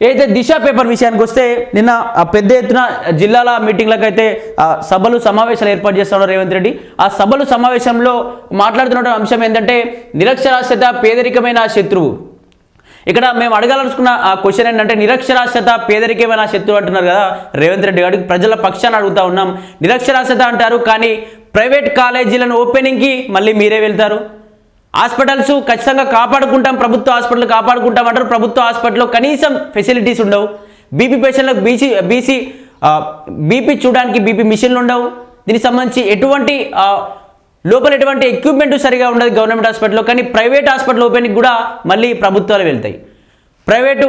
అయితే దిశ పేపర్ విషయానికి వస్తే నిన్న పెద్ద ఎత్తున జిల్లాల మీటింగ్లకు అయితే సభలు సమావేశాలు ఏర్పాటు చేస్తున్నారు రేవంత్ రెడ్డి. ఆ సభలు సమావేశంలో మాట్లాడుతున్న అంశం ఏంటంటే నిరక్షరాస్యత పేదరికమైన శత్రువు. ఇక్కడ మేము అడగాలనుకున్న ఆ క్వశ్చన్ ఏంటంటే నిరక్షరాస్యత పేదరికమైన శత్రువు అంటున్నారు కదా రేవంత్ రెడ్డి గారికి. ప్రజల పక్షాన్ని అడుగుతా ఉన్నాం. నిరక్షరాస్యత అంటారు కానీ ప్రైవేట్ కాలేజీలను ఓపెనింగ్కి మళ్ళీ మీరే వెళ్తారు. హాస్పిటల్స్ ఖచ్చితంగా కాపాడుకుంటాం, ప్రభుత్వ హాస్పిటల్ కాపాడుకుంటాం అంటారు. ప్రభుత్వ హాస్పిటల్లో కనీసం ఫెసిలిటీస్ ఉండవు. బీపీ పేషెంట్లకు బీపీ చూడడానికి బీపీ మిషన్లు ఉండవు. దీనికి సంబంధించి ఎటువంటి లోపల ఎటువంటి ఎక్విప్మెంట్ సరిగా ఉండదు గవర్నమెంట్ హాస్పిటల్లో. కానీ ప్రైవేట్ హాస్పిటల్ ఓపెనింగ్ కూడా మళ్ళీ ప్రభుత్వాలు వెళ్తాయి. ప్రైవేటు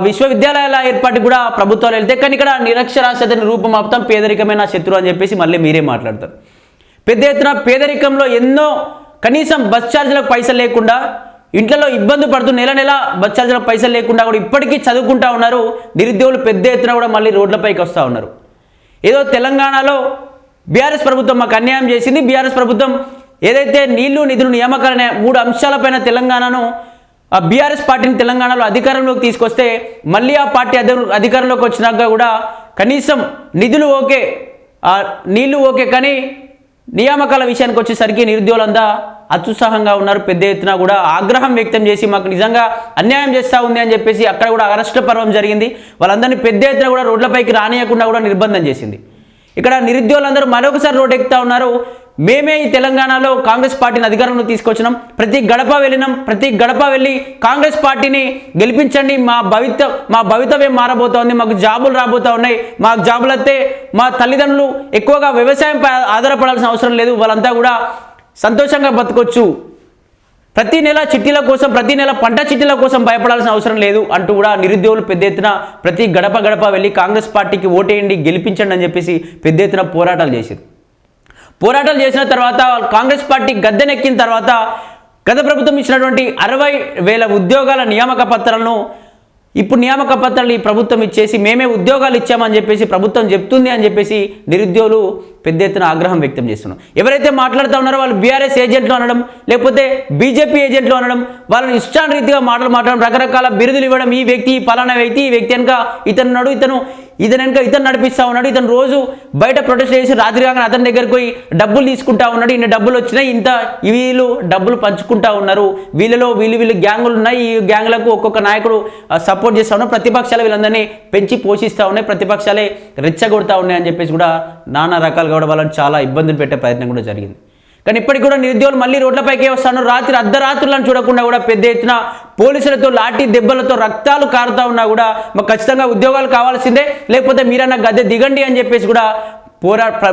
విశ్వవిద్యాలయాల ఏర్పాటుకు కూడా ప్రభుత్వాలు వెళ్తాయి. కానీ ఇక్కడ నిరక్షరాస్యతని రూపమాపుతాం, పేదరికమైన శత్రువు అని చెప్పేసి మళ్ళీ మీరే మాట్లాడతారు. పెద్ద ఎత్తున పేదరికంలో ఎన్నో కనీసం బస్ ఛార్జీలకు పైసలు లేకుండా ఇంట్లో ఇబ్బంది పడుతూ నెల నెల బస్ ఛార్జీలకు పైసలు లేకుండా కూడా ఇప్పటికీ చదువుకుంటా ఉన్నారు. నిరుద్యోగులు పెద్ద ఎత్తున కూడా మళ్ళీ రోడ్లపైకి వస్తూ ఉన్నారు. ఏదో తెలంగాణలో బీఆర్ఎస్ ప్రభుత్వం మాకు అన్యాయం చేసింది, బీఆర్ఎస్ ప్రభుత్వం ఏదైతే నీళ్లు నిధులు నియామకాలనే 3 అంశాలపైన తెలంగాణను బీఆర్ఎస్ పార్టీని తెలంగాణలో అధికారంలోకి తీసుకొస్తే మళ్ళీ ఆ పార్టీ అధికారంలోకి వచ్చినాక కూడా కనీసం నిధులు ఓకే, నీళ్లు ఓకే, కానీ నియామకాల విషయానికి వచ్చేసరికి నిరుద్యోగులంతా అత్యుత్సాహంగా ఉన్నారు. పెద్ద ఎత్తున కూడా ఆగ్రహం వ్యక్తం చేసి మాకు నిజంగా అన్యాయం చేస్తూ ఉంది అని చెప్పేసి అక్కడ కూడా అరెస్ట్ పర్వం జరిగింది. వాళ్ళందరినీ పెద్ద ఎత్తున కూడా రోడ్లపైకి రానియకుండా కూడా నిర్బంధం చేసింది. ఇక్కడ నిరుద్యోగులందరూ మరొకసారి రోడ్డు ఎక్కుతా ఉన్నారు. మేమే ఈ తెలంగాణలో కాంగ్రెస్ పార్టీని అధికారంలో తీసుకొచ్చినాం, ప్రతి గడప వెళ్ళినాం, ప్రతి గడప వెళ్ళి కాంగ్రెస్ పార్టీని గెలిపించండి, మా భవితవ్యం మారబోతోంది, మాకు జాబులు రాబోతూ ఉన్నాయి, మాకు జాబులు వస్తే మా తల్లిదండ్రులు ఎక్కువగా వ్యవసాయంపై ఆధారపడాల్సిన అవసరం లేదు, వాళ్ళంతా కూడా సంతోషంగా బతకొచ్చు, ప్రతి నెల చిట్టీల కోసం ప్రతి నెల పంట చిట్టీల కోసం భయపడాల్సిన అవసరం లేదు అంటూ కూడా నిరుద్యోగులు పెద్ద ఎత్తున ప్రతి గడప గడప వెళ్ళి కాంగ్రెస్ పార్టీకి ఓటేయండి, గెలిపించండి అని చెప్పేసి పెద్ద ఎత్తున పోరాటాలు చేశారు. పోరాటాలు చేసిన తర్వాత కాంగ్రెస్ పార్టీ గద్దెనెక్కిన తర్వాత గత ప్రభుత్వం ఇచ్చినటువంటి 60,000 ఉద్యోగాల నియామక పత్రాలను ఇప్పుడు నియామక పత్రాలు ఈ ప్రభుత్వం ఇచ్చేసి మేమే ఉద్యోగాలు ఇచ్చామని చెప్పేసి ప్రభుత్వం చెప్తుంది అని చెప్పేసి నిరుద్యోగులు పెద్ద ఎత్తున ఆగ్రహం వ్యక్తం చేస్తున్నారు. ఎవరైతే మాట్లాడుతూ ఉన్నారో వాళ్ళు బీఆర్ఎస్ ఏజెంట్లు అనడం, లేకపోతే బీజేపీ ఏజెంట్లు అనడం, వాళ్ళని ఇష్టాన్ రీతిగా మాట్లాడడం, రకరకాల బిరుదులు ఇవ్వడం, ఈ వ్యక్తి పలానా వ్యక్తి, ఈ వ్యక్తి వెనక ఇతను ఇతను నడిపిస్తూ ఉన్నాడు, ఇతను రోజు బయట ప్రొటెస్ట్ చేసి రాత్రి కాగానే అతని దగ్గరికి పోయి డబ్బులు తీసుకుంటా ఉన్నాడు, ఇన్ని డబ్బులు వచ్చినాయి, వీళ్ళు డబ్బులు పంచుకుంటా ఉన్నారు, వీళ్ళలో వీళ్ళు గ్యాంగులు ఉన్నాయి, ఈ గ్యాంగులకు ఒక్కొక్క నాయకుడు సపోర్ట్ చేస్తూ ఉన్నారు, ప్రతిపక్షాలు వీళ్ళందరినీ పెంచి పోషిస్తూ ఉన్నాయి, ప్రతిపక్షాలే రెచ్చగొడతా ఉన్నాయి అని చెప్పేసి కూడా నానా రకాలుగా కూడా వాళ్ళని చాలా ఇబ్బందులు పెట్టే ప్రయత్నం కూడా జరిగింది. కానీ ఇప్పటికి కూడా నిరుద్యోగులు మళ్ళీ రోడ్లపైకి వస్తాను. అర్ధరాత్రులను చూడకుండా కూడా పెద్ద ఎత్తున పోలీసులతో లాఠీ దెబ్బలతో రక్తాలు కారుతా ఉన్నా కూడా మాకు ఖచ్చితంగా ఉద్యోగాలు కావాల్సిందే, లేకపోతే మీరన్నా గద్దె దిగండి అని చెప్పేసి కూడా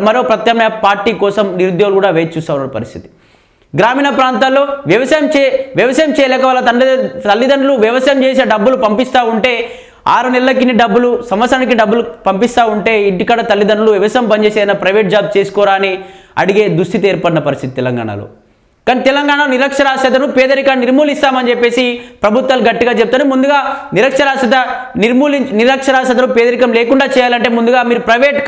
మరో ప్రత్యామ్నాయ పార్టీ కోసం నిరుద్యోగులు కూడా వేచి చూస్తూ ఉన్న పరిస్థితి. గ్రామీణ ప్రాంతాల్లో వ్యవసాయం చేయలేక వాళ్ళ తల్లిదండ్రులు వ్యవసాయం చేసే డబ్బులు పంపిస్తూ ఉంటే 6 నెలలకి డబ్బులు, సంవత్సరానికి డబ్బులు పంపిస్తూ ఉంటే ఇంటికాడ తల్లిదండ్రులు వ్యవసాయం పనిచేసి ఏదైనా ప్రైవేట్ జాబ్ చేసుకోరా అని అడిగే దుస్థితి ఏర్పడిన పరిస్థితి తెలంగాణలో. కానీ తెలంగాణ నిరక్షరాస్యతను పేదరికాన్ని నిర్మూలిస్తామని చెప్పేసి ప్రభుత్వాలు గట్టిగా చెప్తారు. ముందుగా నిరక్షరాస్యతను పేదరికం లేకుండా చేయాలంటే ముందుగా మీరు ప్రైవేట్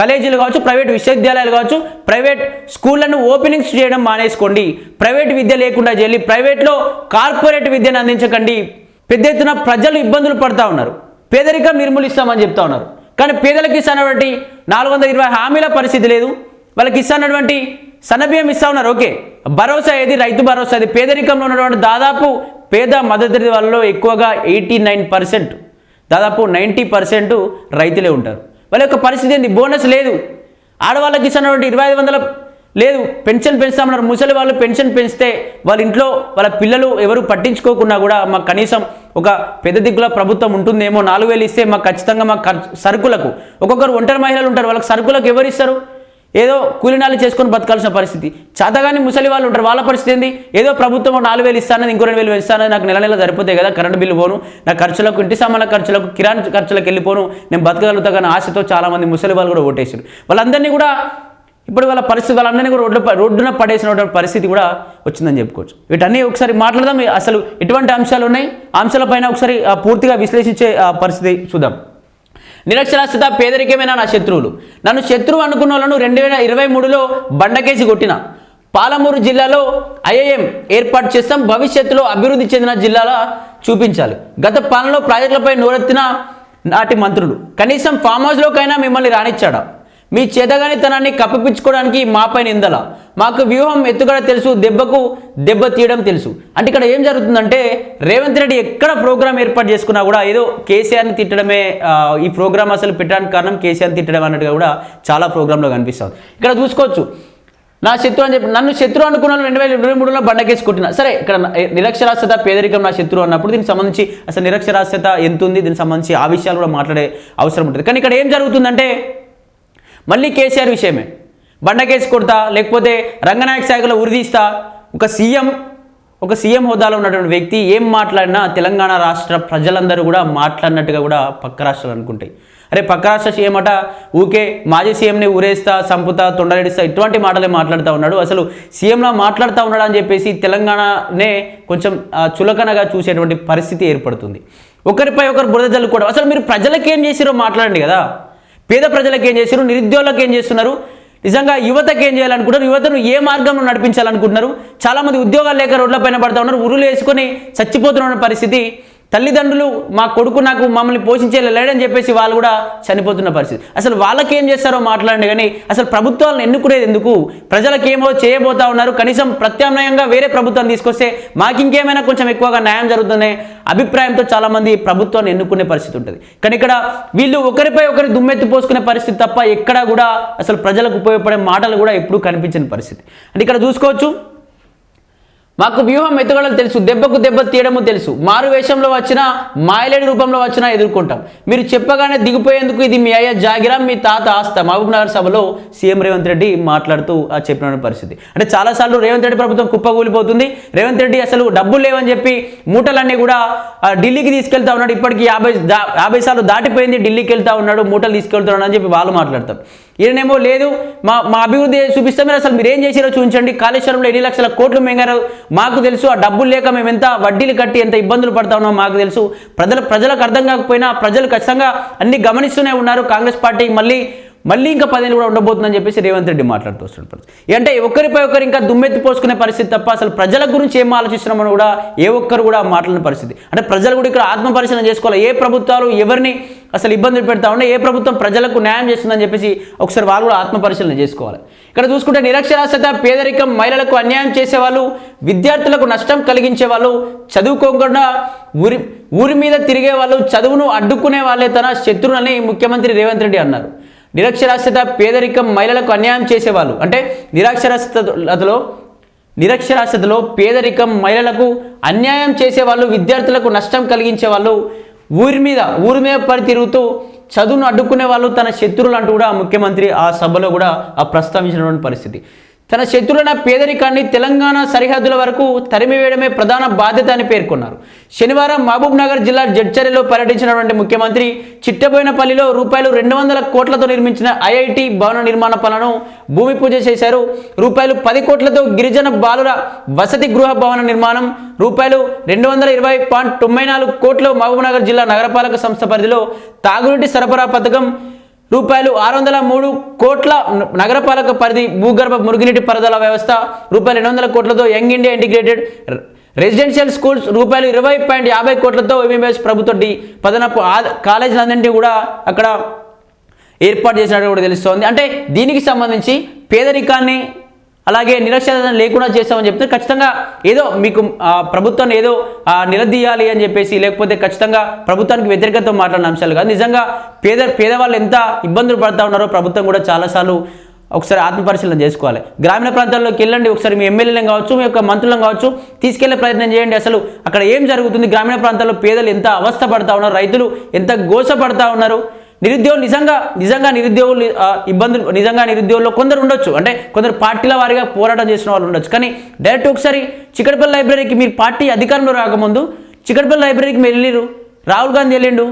కాలేజీలు కావచ్చు, ప్రైవేట్ విశ్వవిద్యాలయాలు కావచ్చు, ప్రైవేట్ స్కూళ్లను ఓపెనింగ్స్ చేయడం మానేసుకోండి, ప్రైవేట్ విద్య లేకుండా చేయాలి, ప్రైవేట్లో కార్పొరేట్ విద్యను అందించకండి. పెద్ద ఎత్తున ప్రజలు ఇబ్బందులు పడుతూ ఉన్నారు, పేదరికం నిర్మూలిస్తామని చెప్తా ఉన్నారు. కానీ పేదలకు ఇస్తున్నటువంటి 420 హామీల పరిస్థితి లేదు. వాళ్ళకి ఇస్తున్నటువంటి సన్నబియ్యం ఇస్తూ ఉన్నారు, ఓకే, భరోసా ఏది? రైతు భరోసా అది. పేదరికంలో ఉన్నటువంటి దాదాపు పేద మధ్యతరగతి వాళ్ళలో ఎక్కువగా 89%, దాదాపు 90% రైతులే ఉంటారు. వాళ్ళ యొక్క పరిస్థితి ఏంటి? బోనస్ లేదు. ఆడవాళ్ళకి ఇస్తున్నటువంటి 2500 లేదు. పెన్షన్ పెంచుతామన్నారు. ముసలి వాళ్ళు పెన్షన్ పెంచితే వాళ్ళ ఇంట్లో వాళ్ళ పిల్లలు ఎవరు పట్టించుకోకున్నా కూడా మాకు కనీసం ఒక పెద్ద దిక్కుల ప్రభుత్వం ఉంటుందేమో, 4,000 ఇస్తే మాకు ఖచ్చితంగా మాకు సరుకులకు, ఒక్కొక్కరు ఒంటరి మహిళలు ఉంటారు, వాళ్ళకి సరుకులకు ఎవరు ఇస్తారు? ఏదో కూలినాలు చేసుకొని బతకాల్సిన పరిస్థితి. చేతగాని ముసలి వాళ్ళు ఉంటారు, వాళ్ళ పరిస్థితి ఏంది? ఏదో ప్రభుత్వం 4,000 ఇస్తానని, ఇంకో 2,000 ఇస్తానని, నాకు నెల నెల సరిపోతాయి కదా, కరెంటు బిల్లు పోను, నా ఖర్చులకు, ఇంటి సామాన్ల ఖర్చులకు, కిరాణా ఖర్చులకు వెళ్ళిపోను, నేను బతకగలుగుతా కానీ ఆశతో చాలామంది ముసలి వాళ్ళు కూడా ఓటేసారు. వాళ్ళందరినీ కూడా ఇప్పుడు వాళ్ళ పరిస్థితి, వాళ్ళందరినీ కూడా రోడ్డున పడేసిన పరిస్థితి కూడా వచ్చిందని చెప్పుకోవచ్చు. వీటన్నీ ఒకసారి మాట్లాడదాం. అసలు ఎటువంటి అంశాలు ఉన్నాయి, అంశాలపైన ఒకసారి పూర్తిగా విశ్లేషించే పరిస్థితి చూద్దాం. నిరక్షరాస్యత పేదరికమైన నా శత్రువులు. నన్ను శత్రువు అనుకున్న వాళ్ళను 2023లో బండకేసి కొట్టిన, పాలమూరు జిల్లాలో ఐఐఎం ఏర్పాటు చేస్తాం, భవిష్యత్తులో అభివృద్ధి చెందిన జిల్లాలా చూపించాలి. గత పాలనలో ప్రాజెక్టులపై నోరెత్తిన నాటి మంత్రులు కనీసం ఫామ్ హౌస్లోకైనా మిమ్మల్ని రానిచ్చాడా? మీ చేతగానితనాన్ని కప్పిపుచ్చుకోవడానికి మాపై నిందల. మాకు వ్యూహం ఎత్తుగడ తెలుసు, దెబ్బకు దెబ్బ తీయడం తెలుసు. అంటే ఇక్కడ ఏం జరుగుతుందంటే రేవంత్ రెడ్డి ఎక్కడ ప్రోగ్రామ్ ఏర్పాటు చేసుకున్నా కూడా ఏదో కేసీఆర్ని తిట్టడమే, ఈ ప్రోగ్రామ్ అసలు పెట్టడానికి కారణం కేసీఆర్ని తిట్టడం అన్నట్టుగా కూడా చాలా ప్రోగ్రాంలో కనిపిస్తుంది. ఇక్కడ చూసుకోవచ్చు, నా శత్రు అని చెప్పి నన్ను శత్రు అనుకున్న 2023లో బండకేసి కొట్టిన. సరే, ఇక్కడ నిరక్షరాస్యత పేదరికం నా శత్రు అన్నప్పుడు దీనికి సంబంధించి అసలు నిరక్షరాస్యత ఎంత ఉంది, దీనికి సంబంధించి ఆ విషయాలు కూడా మాట్లాడే అవసరం ఉంటుంది. కానీ ఇక్కడ ఏం జరుగుతుందంటే మళ్ళీ కేసీఆర్ విషయమే, బండకేసి కొడతా, లేకపోతే రంగనాయక శాఖలో ఉరిదీస్తా. ఒక సీఎం హోదాలో ఉన్నటువంటి వ్యక్తి ఏం మాట్లాడినా తెలంగాణ రాష్ట్ర ప్రజలందరూ కూడా మాట్లాడినట్టుగా కూడా పక్క రాష్ట్రాలు అనుకుంటాయి. అరే పక్క రాష్ట్ర సీఎం అట ఊకే మాజీ సీఎంని ఊరేస్తా, సంపుతా, తొండలేడిస్తా, ఇటువంటి మాటలే మాట్లాడుతూ ఉన్నాడు. అసలు సీఎంలా మాట్లాడుతూ ఉన్నాడు అని చెప్పేసి తెలంగాణనే కొంచెం చులకనగా చూసేటువంటి పరిస్థితి ఏర్పడుతుంది. ఒకరిపై ఒకరు బురద జల్లుకోవడం. అసలు మీరు ప్రజలకు ఏం చేసిరో మాట్లాడండి కదా. పేద ప్రజలకు ఏం చేశారు, నిరుద్యోగులకు ఏం చేస్తున్నారు, నిజంగా యువతకు ఏం చేయాలనుకుంటున్నారు, యువతను ఏ మార్గంలో నడిపించాలనుకుంటున్నారు. చాలామంది ఉద్యోగాలు లేక రోడ్ల పైన పడుతూ ఉన్నారు, ఉరులు వేసుకొని చచ్చిపోతున్న పరిస్థితి. తల్లిదండ్రులు మా కొడుకు మమ్మల్ని పోషించేలేడని చెప్పేసి వాళ్ళు కూడా చనిపోతున్న పరిస్థితి. అసలు వాళ్ళకి ఏం చేస్తారో మాట్లాడండి. కానీ అసలు ప్రభుత్వాలను ఎన్నుకునేది ఎందుకు? ప్రజలకు ఏమో చేయబోతా ఉన్నారు. కనీసం ప్రత్యామ్నాయంగా వేరే ప్రభుత్వాన్ని తీసుకొస్తే మాకు ఇంకేమైనా కొంచెం ఎక్కువగా న్యాయం జరుగుతుందనే అభిప్రాయంతో చాలామంది ప్రభుత్వాన్ని ఎన్నుకునే పరిస్థితి ఉంటుంది. కానీ ఇక్కడ వీళ్ళు ఒకరిపై ఒకరి దుమ్మెత్తి పోసుకునే పరిస్థితి తప్ప ఎక్కడా కూడా అసలు ప్రజలకు ఉపయోగపడే మాటలు కూడా ఎప్పుడూ కనిపించని పరిస్థితి. అంటే ఇక్కడ చూసుకోవచ్చు, మాకు వ్యూహం ఎత్తుగడలు తెలుసు, దెబ్బకు దెబ్బ తీయడము తెలుసు. మారు వేషంలో వచ్చినా, మాయలేడి రూపంలో వచ్చినా ఎదుర్కొంటాం. మీరు చెప్పగానే దిగిపోయేందుకు ఇది మీ అయ్య జాగిరా, మీ తాత ఆస్త. మహబూబ్ నగర్ సభలో సీఎం రేవంత్ రెడ్డి మాట్లాడుతూ చెప్పిన పరిస్థితి. అంటే చాలాసార్లు రేవంత్ రెడ్డి ప్రభుత్వం కుప్పకూలిపోతుంది. రేవంత్ రెడ్డి అసలు డబ్బులు లేవని చెప్పి మూటలన్నీ కూడా ఢిల్లీకి తీసుకెళ్తా ఉన్నాడు. ఇప్పటికీ 50 సార్లు దాటిపోయింది, ఢిల్లీకి వెళ్తా ఉన్నాడు, మూటలు తీసుకెళ్తున్నాడు అని చెప్పి వాళ్ళు మాట్లాడతారు. ఈయనేమో లేదు మా అభివృద్ధి చూపిస్తే మీరు అసలు మీరు ఏం చేసారో చూపించండి. కాళేశ్వరంలో 8 లక్షల కోట్లు మింగారు, మాకు తెలుసు. ఆ డబ్బులు లేక మేము ఎంత వడ్డీలు కట్టి ఎంత ఇబ్బందులు పడతా ఉన్నామో మాకు తెలుసు. ప్రజలకు అర్థం కాకపోయినా ప్రజలు ఖచ్చితంగా అన్ని గమనిస్తూనే ఉన్నారు. కాంగ్రెస్ పార్టీ మళ్ళీ ఇంకా 10 ఏళ్ళు కూడా ఉండబోతుందని చెప్పేసి రేవంత్ రెడ్డి మాట్లాడుతూ వస్తున్నాడు. అంటే ఒకరిపై ఒకరు ఇంకా దుమ్మెత్తి పోసుకునే పరిస్థితి తప్ప అసలు ప్రజల గురించి ఏం ఆలోచిస్తున్నామని కూడా ఏ ఒక్కరు కూడా మాట్లాడిన పరిస్థితి. అంటే ప్రజలు కూడా ఇక్కడ ఆత్మ పరిశీలన చేసుకోవాలి. ఏ ప్రభుత్వాలు ఎవరిని అసలు ఇబ్బందులు పెడతా ఉన్నాయి, ఏ ప్రభుత్వం ప్రజలకు న్యాయం చేస్తుందని చెప్పేసి ఒకసారి వాళ్ళు కూడా ఆత్మ పరిశీలన చేసుకోవాలి. ఇక్కడ చూసుకుంటే నిరక్షరాస్యత, పేదరికం, మహిళలకు అన్యాయం చేసేవాళ్ళు, విద్యార్థులకు నష్టం కలిగించే వాళ్ళు, చదువుకోకుండా ఊరి మీద తిరిగే వాళ్ళు, చదువును అడ్డుకునే వాళ్ళే తన శత్రువులని ముఖ్యమంత్రి రేవంత్ రెడ్డి అన్నారు. నిరక్షరాస్యత, పేదరికం, మహిళలకు అన్యాయం చేసేవాళ్ళు అంటే నిరక్షరాస్యతలో పేదరికం, మహిళలకు అన్యాయం చేసేవాళ్ళు, విద్యార్థులకు నష్టం కలిగించే వాళ్ళు, ఊరి మీద పడి తిరుగుతూ చదువును అడ్డుకునే వాళ్ళు తన శత్రువులు అంటూ కూడా ముఖ్యమంత్రి ఆ సభలో కూడా ప్రస్తావించినటువంటి పరిస్థితి. తన శత్రువులైన పేదరికాన్ని తెలంగాణ సరిహద్దుల వరకు తరిమివేయడమే ప్రధాన బాధ్యత అని పేర్కొన్నారు. శనివారం మహబూబ్ నగర్ జిల్లా జడ్చర్లలో పర్యటించినటువంటి ముఖ్యమంత్రి చిట్టబోయినపల్లిలో రూపాయలు 200 కోట్లతో నిర్మించిన ఐఐటి భవన నిర్మాణ పనులను భూమి పూజ చేశారు. రూపాయలు 10 కోట్లతో గిరిజన బాలుర వసతి గృహ భవన నిర్మాణం, రూపాయలు 220.94 కోట్లు మహబూబ్ నగర్ జిల్లా నగరపాలక సంస్థ పరిధిలో తాగునీటి సరఫరా పథకం, రూపాయలు 603 కోట్ల నగరపాలక పరిధి భూగర్భ మురుగునీటి పారుదల వ్యవస్థ, రూపాయలు 200 కోట్లతో young India integrated residential schools, రూపాయలు 20.50 కోట్లతో ఎంబీబీఎస్ ప్రభుత్వ పదనపు కాలేజీలన్నింటినీ కూడా అక్కడ ఏర్పాటు చేసినట్టు కూడా తెలుస్తోంది. అంటే దీనికి సంబంధించి పేదరికాన్ని అలాగే నిరక్షరాస్యత లేకుండా చేస్తామని చెప్తే ఖచ్చితంగా ఏదో మీకు ప్రభుత్వాన్ని ఏదో నిలదీయాలి అని చెప్పేసి, లేకపోతే ఖచ్చితంగా ప్రభుత్వానికి వ్యతిరేకత మాట్లాడిన అంశాలు కాదు. నిజంగా పేదవాళ్ళు ఎంత ఇబ్బందులు పడుతూ ఉన్నారో ప్రభుత్వం కూడా చాలాసార్లు ఒకసారి ఆత్మపరిశీలన చేసుకోవాలి. గ్రామీణ ప్రాంతాల్లోకి వెళ్ళండి, ఒకసారి మీ ఎమ్మెల్యేలను కావచ్చు, మీ యొక్క మంత్రులను కావచ్చు, తీసుకెళ్లే ప్రయత్నం చేయండి. అసలు అక్కడ ఏం జరుగుతుంది, గ్రామీణ ప్రాంతాల్లో పేదలు ఎంత అవస్థ పడతా ఉన్నారు, రైతులు ఎంత గోసపడతా ఉన్నారు, నిరుద్యోగులు నిజంగా నిరుద్యోగులు ఇబ్బందులు నిరుద్యోగుల్లో కొందరు ఉండొచ్చు. అంటే కొందరు పార్టీల వారిగా పోరాటం చేసిన వాళ్ళు ఉండొచ్చు. కానీ డైరెక్ట్ ఒకసారి చిక్కడపల్లి లైబ్రరీకి మీరు పార్టీ అధికారంలో రాకముందు చిక్కడపల్లి లైబ్రరీకి మీరు వెళ్ళిరు, రాహుల్ గాంధీ వెళ్ళిండు,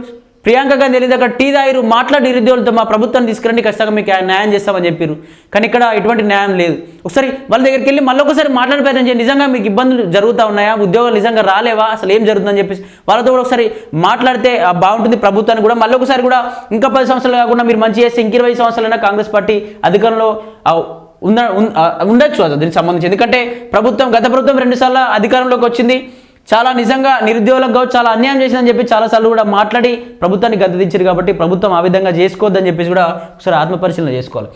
ప్రియాంక గాంధీ వెళ్ళింది, అక్కడ టీ తాగిరు, మాట్లాడి నిరుద్యోగులతో మా ప్రభుత్వాన్ని తీసుకురండి, ఖచ్చితంగా మీకు న్యాయం చేస్తామని చెప్పారు. కానీ ఇక్కడ ఎటువంటి న్యాయం లేదు. ఒకసారి వాళ్ళ దగ్గరికి వెళ్ళి మళ్ళీ ఒకసారి మాట్లాడే ప్రయత్నం చేయండి. నిజంగా మీకు ఇబ్బందులు జరుగుతూ ఉన్నాయా, ఉద్యోగాలు నిజంగా రాలేవా, అసలు ఏం జరుగుతుందని చెప్పేసి వాళ్ళతో కూడా ఒకసారి మాట్లాడితే బాగుంటుంది. ప్రభుత్వాన్ని కూడా మళ్ళీ ఒకసారి కూడా ఇంకా 10 సంవత్సరాలు కాకుండా మీరు మంచి చేస్తే ఇంక 20 సంవత్సరాలైనా కాంగ్రెస్ పార్టీ అధికారంలో ఉండొచ్చు అది దీనికి సంబంధించి. ఎందుకంటే గత ప్రభుత్వం 2 సార్లు అధికారంలోకి వచ్చింది, చాలా నిజంగా నిరుద్యోగులకు కావచ్చు చాలా అన్యాయం చేసిందని చెప్పి చాలాసార్లు కూడా మాట్లాడి ప్రభుత్వాన్ని గద్దెదించారు. కాబట్టి ప్రభుత్వం ఆ విధంగా చేసుకోవద్దని చెప్పేసి కూడా ఒకసారి ఆత్మపరిశీలన చేసుకోవాలి.